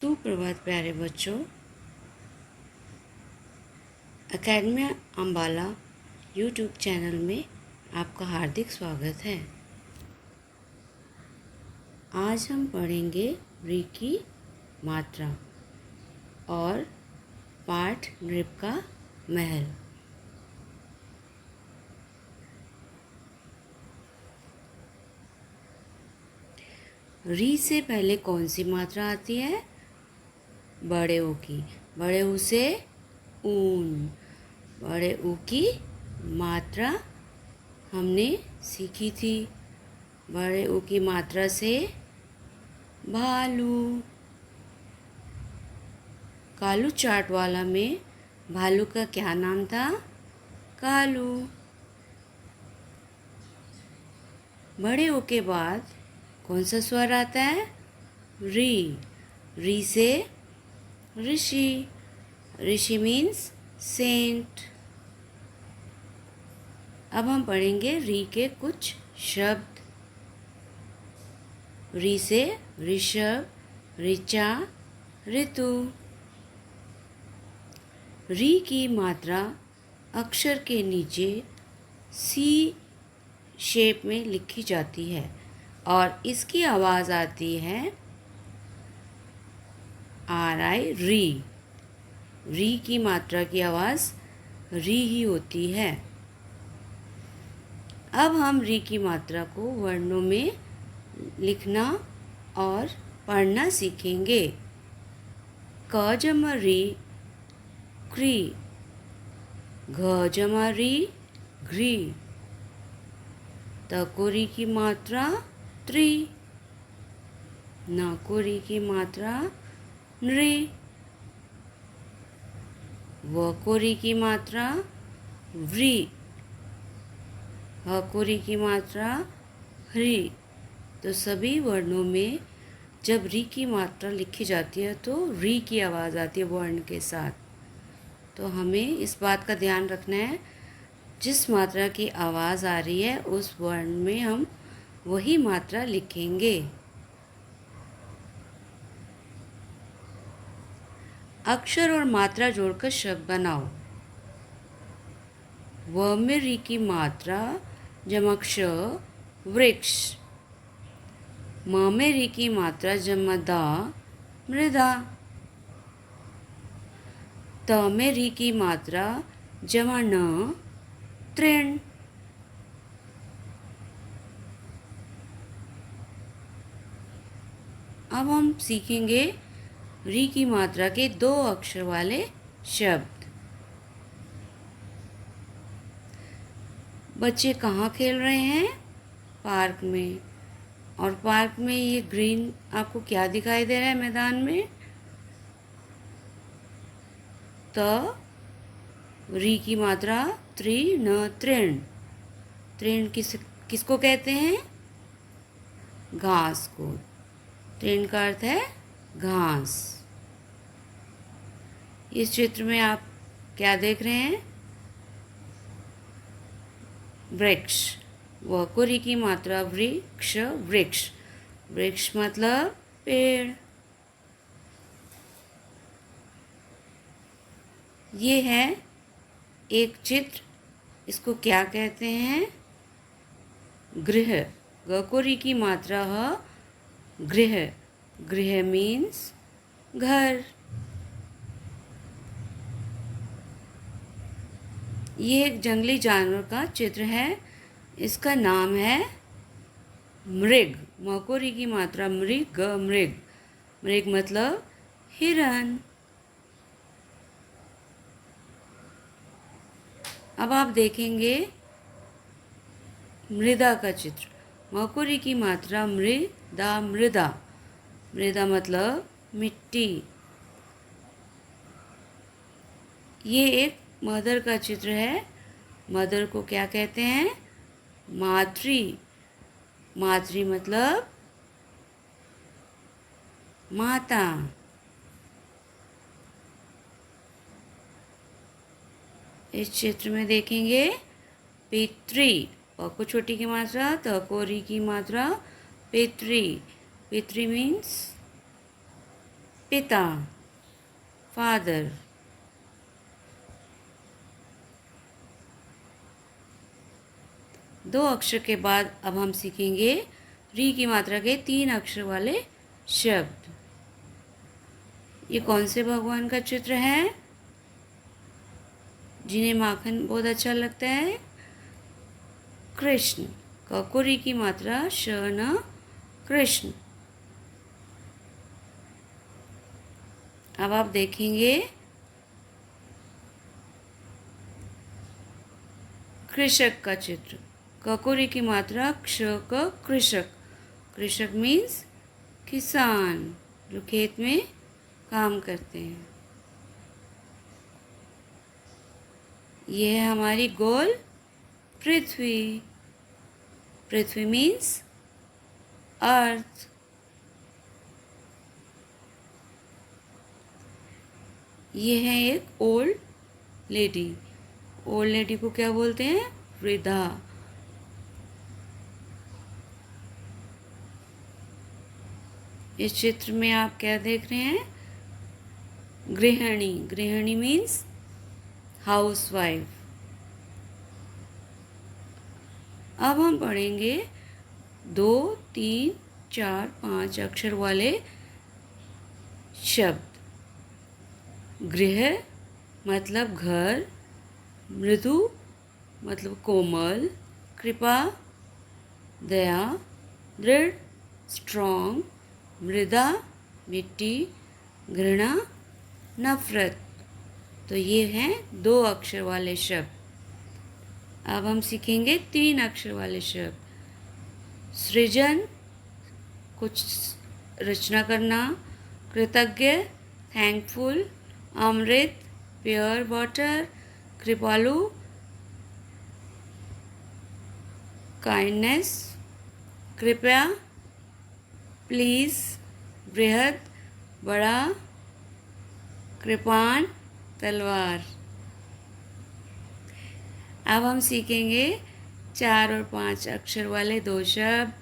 सुप्रभात प्यारे बच्चों। एकेडमी अम्बाला यूट्यूब चैनल में आपका हार्दिक स्वागत है। आज हम पढ़ेंगे री की मात्रा और पाठ नृप का महल। री से पहले कौन सी मात्रा आती है? बड़े ऊ की। बड़े ऊ से ऊन। बड़े ऊ की मात्रा हमने सीखी थी। बड़े ऊ की मात्रा से भालू। कालू चाट वाला में भालू का क्या नाम था? कालू। बड़े ऊ के बाद कौन सा स्वर आता है? री। री से ऋषि। ऋषि मीन्स सेंट। अब हम पढ़ेंगे री के कुछ शब्द। री से ऋषभ, ऋचा, ऋतु। री की मात्रा अक्षर के नीचे सी शेप में लिखी जाती है और इसकी आवाज़ आती है RI री। री की मात्रा की आवाज़ री ही होती है। अब हम री की मात्रा को वर्णों में लिखना और पढ़ना सीखेंगे। क जमा री क्री। घ जमा री घ्री। त को री की मात्रा त्रि। न को री की मात्रा नृ। व को री की मात्रा व्री। ह को री की मात्रा ह्री। तो सभी वर्णों में जब री की मात्रा लिखी जाती है तो री की आवाज़ आती है वर्ण के साथ। तो हमें इस बात का ध्यान रखना है, जिस मात्रा की आवाज़ आ रही है उस वर्ण में हम वही मात्रा लिखेंगे। अक्षर और मात्रा जोड़कर शब्द बनाओ। व में री की मात्रा जमक्ष वृक्ष। म में री की मात्रा जमदा मृदा। त में री की मात्रा जमन तृण। अब हम सीखेंगे री की मात्रा के 2 अक्षर वाले शब्द। बच्चे कहाँ खेल रहे हैं? पार्क में। और पार्क में ये ग्रीन आपको क्या दिखाई दे रहा है मैदान में? त री की मात्रा त्रि न तृण। तृण किसको कहते हैं? घास को। तृण का अर्थ है घास। इस चित्र में आप क्या देख रहे हैं? वृक्ष। व को री की मात्रा वृक्ष वृक्ष। वृक्ष मतलब पेड़। ये है एक चित्र, इसको क्या कहते हैं? गृह। ग को री की मात्रा ह गृह। गृह मीन्स घर। ये एक जंगली जानवर का चित्र है, इसका नाम है मृग। म को री की मात्रा मृग मृग। मृग मतलब हिरन। अब आप देखेंगे मृदा का चित्र। म को री की मात्रा मृदा मृदा। मृदा मतलब मिट्टी। ये एक मदर का चित्र है। मदर को क्या कहते हैं? मातृ। मातृ मतलब माता। इस चित्र में देखेंगे पितृ। प को छोटी की मात्रा, त को री की मात्रा पितृ। पितृ मीन्स पिता, फादर। दो अक्षर के बाद अब हम सीखेंगे री की मात्रा के 3 अक्षर वाले शब्द। ये कौन से भगवान का चित्र है जिन्हें माखन बहुत अच्छा लगता है? कृष्ण। ककोरी की मात्रा श न, कृष्ण। अब आप देखेंगे कृषक का चित्र। ककोरी की मात्रा क्ष क, कृषक। कृषक मीन्स किसान, जो खेत में काम करते हैं। यह है हमारी गोल पृथ्वी। पृथ्वी मीन्स अर्थ। यह है एक ओल्ड लेडी। ओल्ड लेडी को क्या बोलते हैं? वृद्धा। इस चित्र में आप क्या देख रहे हैं? गृहिणी। गृहिणी मीन्स हाउसवाइफ। अब हम पढ़ेंगे 2, 3, 4, 5 अक्षर वाले शब्द। गृह मतलब घर, मृदु मतलब कोमल, कृपा दया, दृढ़ स्ट्रॉन्ग, मृदा मिट्टी, घृणा नफरत। तो ये हैं 2 अक्षर वाले शब्द। अब हम सीखेंगे 3 अक्षर वाले शब्द। सृजन कुछ रचना करना, कृतज्ञ थैंकफुल, अमृत प्योर वाटर, कृपालु काइंडनेस, कृपया प्लीज, बृहद बड़ा, कृपाण तलवार। अब हम सीखेंगे 4 और 5 अक्षर वाले 2 शब्द।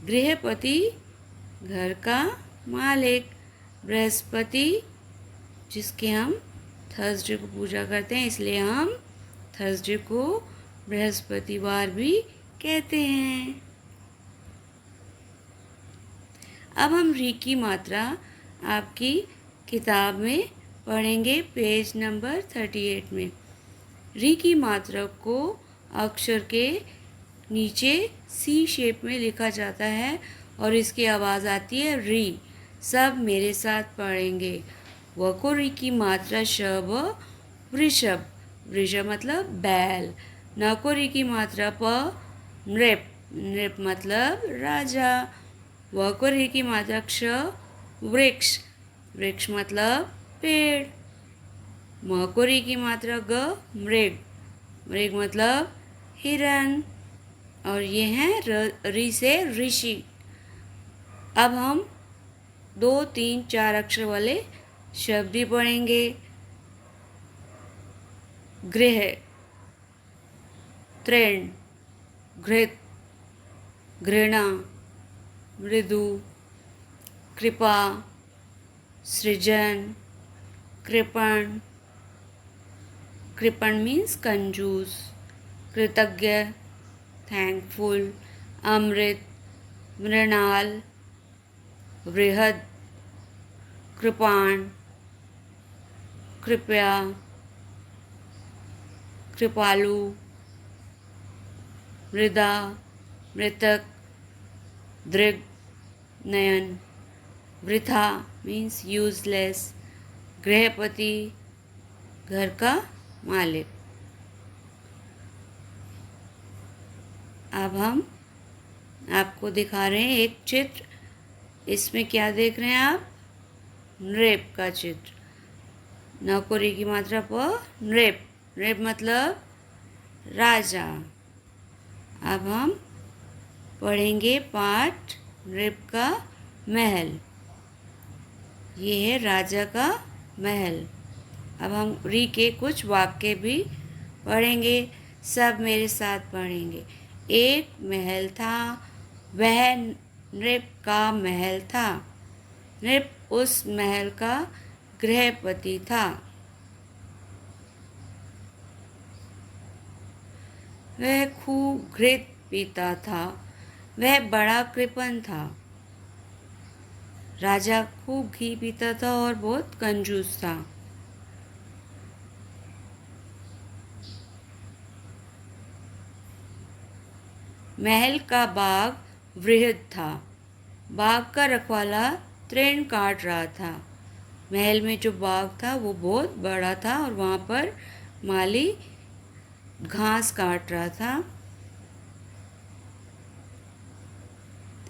गृहपति घर का मालिक, बृहस्पति जिसके हम थर्सडे को पूजा करते हैं, इसलिए हम थर्सडे को बृहस्पतिवार भी कहते हैं। अब हम री की मात्रा आपकी किताब में पढ़ेंगे पेज नंबर 38 में। री की मात्रा को अक्षर के नीचे सी शेप में लिखा जाता है और इसकी आवाज़ आती है री। सब मेरे साथ पढ़ेंगे। व को री की मात्रा शब, वृषभ। वृषभ मतलब बैल। न को री की मात्रा प, नृप। नृप मतलब राजा। व को री की मात्रा क्ष, वृक्ष। वृक्ष मतलब पेड़। म को री की मात्रा ग, मृग। मृग मतलब हिरन। और ये हैं री से ऋषि। अब हम 2, 3, 4 अक्षर वाले शब्द भी पढ़ेंगे। गृह, तृण, घृत, घृणा, मृदु, कृपा, सृजन, कृपण। कृपण मीन्स कंजूस, कृतज्ञ थैंकफुल, अमृत, मृणाल, बृहद, कृपाण, कृपया, कृपालु, मृदा, मृतक, दृग, नयन। वृथा मीन्स यूजलेस, गृहपति घर का मालिक। अब हम आपको दिखा रहे हैं एक चित्र। इसमें क्या देख रहे हैं आप? नृप का चित्र। न को री की मात्रा प, नृप। नृप मतलब राजा। अब हम पढ़ेंगे पाठ नृप का महल। ये है राजा का महल। अब हम री के कुछ वाक्य भी पढ़ेंगे। सब मेरे साथ पढ़ेंगे। एक महल था, वह नृप का महल था। नृप उस महल का गृहपति था। वह खूब घृत पीता था। वह बड़ा कृपण था। राजा खूब घी पीता था और बहुत कंजूस था। महल का बाग वृहद था। बाग का रखवाला तृण काट रहा था। महल में जो बाग था वो बहुत बड़ा था और वहाँ पर माली घास काट रहा था।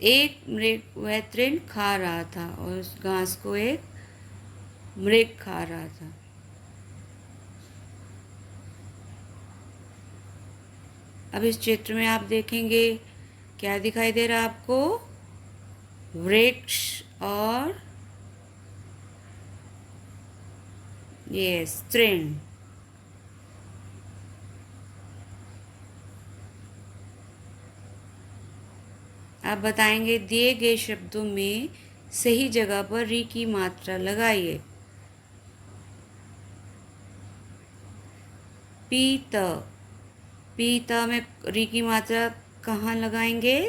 एक मृग वह तृण खा रहा था और उस घास को एक मृग खा रहा था। अब इस चित्र में आप देखेंगे क्या दिखाई दे रहा है आपको? वृक्ष और ये तृण। आप बताएंगे दिए गए शब्दों में सही जगह पर री की मात्रा लगाइए। पीत, पीत में री की मात्रा कहाँ लगाएंगे?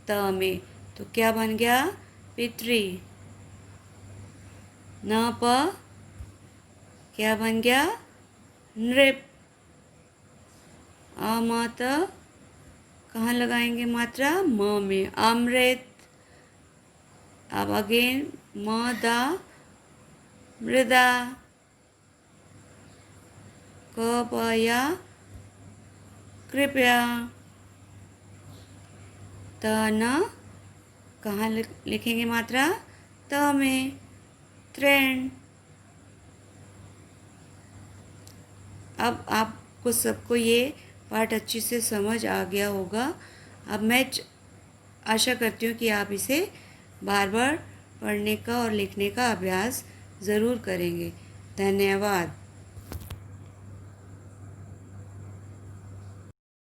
त में। तो क्या बन गया? पितरी। न प क्या बन गया? नृप। अमत कहाँ लगाएंगे मात्रा? म में, अमृत। अब अगेन मदा, मृदा। कृपया, कृपया। तन कहाँ लिखेंगे मात्रा? त में, तृण। अब आपको सबको ये पाठ अच्छी से समझ आ गया होगा। अब मैं आशा करती हूँ कि आप इसे बार बार पढ़ने का और लिखने का अभ्यास ज़रूर करेंगे। धन्यवाद।